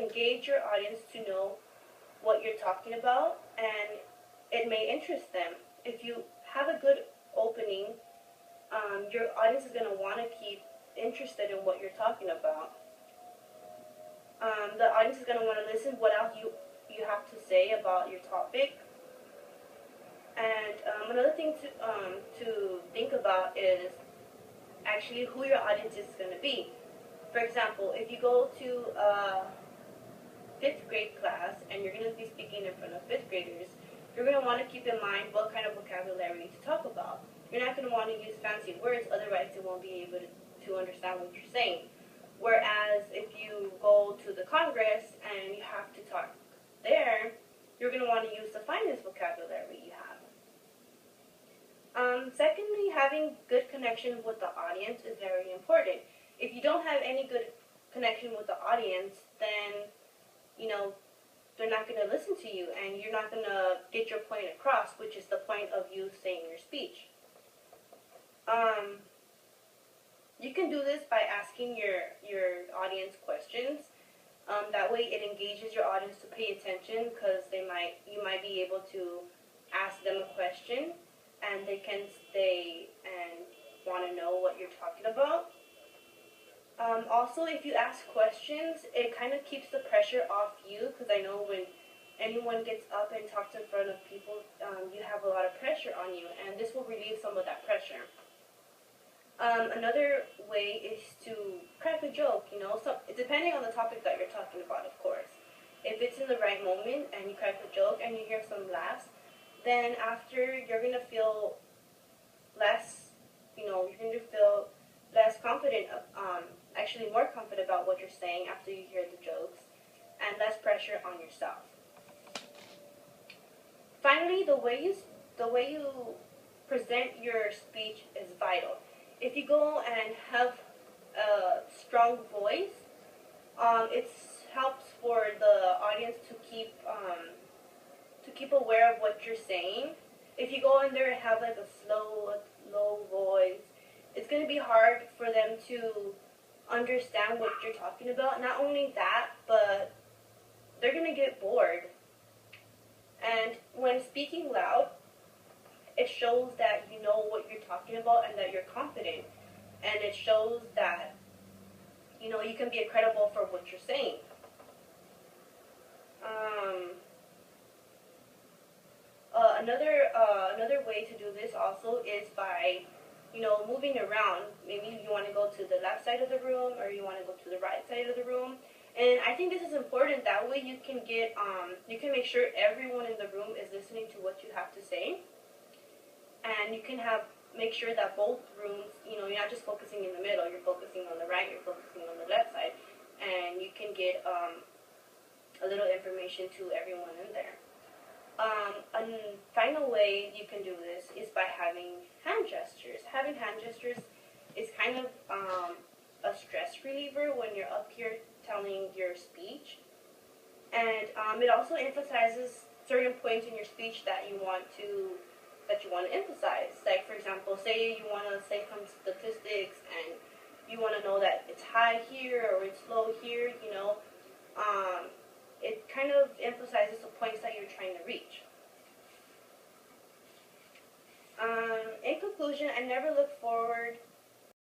engage your audience to know what you're talking about, and it may interest them. If you have a good opening, your audience is going to want to keep interested in what you're talking about. The audience is going to want to listen what else you have to say about your topic. And another thing to think about is actually who your audience is going to be. For example, if you go to a fifth grade class and you're going to be speaking in front of fifth graders, you're going to want to keep in mind what kind of vocabulary to talk about. You're not going to want to use fancy words, otherwise they won't be able to understand what you're saying. Whereas if you go to the Congress and you have to talk there, you're going to want to use the finest vocabulary you have. Secondly, having good connection with the audience is very important. If you don't have any good connection with the audience, then, they're not going to listen to you, and you're not going to get your point across, which is the point of you saying your speech. You can do this by asking your audience questions. That way it engages your audience to pay attention, because you might be able to ask them a question and they can stay and want to know what you're talking about. Also, if you ask questions, it kind of keeps the pressure off you, because I know when anyone gets up and talks in front of people, you have a lot of pressure on you, and this will relieve some of that pressure. Another way is to crack a joke, depending on the topic that you're talking about, of course. If it's in the right moment and you crack a joke and you hear some laughs, then after you're going to feel less, less confident, actually more confident about what you're saying after you hear the jokes, and less pressure on yourself. Finally, the way you present your speech is vital. If you go and have a strong voice, it helps for the audience to keep aware of what you're saying. If you go in there and have like a low voice, it's going to be hard for them to understand what you're talking about. Not only that, but they're going to get bored. And when speaking loud, it shows that you know what you're talking about and that you're confident. And it shows that, you can be credible for what you're saying. Another way to do this also is by, moving around. Maybe you want to go to the left side of the room, or you want to go to the right side of the room. And I think this is important. That way you can you can make sure everyone in the room is listening to what you have to say. And you can make sure that both rooms, you're not just focusing in the middle, you're focusing on the right, you're focusing on the left side. And you can get a little information to everyone in there. A final way you can do this is by having hand gestures. Having hand gestures is kind of a stress reliever when you're up here telling your speech. And it also emphasizes certain points in your speech that you want to emphasize. Like, for example, say you want to say some statistics and you want to know that it's high here or it's low here, it kind of emphasizes the points that you're trying to reach. In conclusion, I never look forward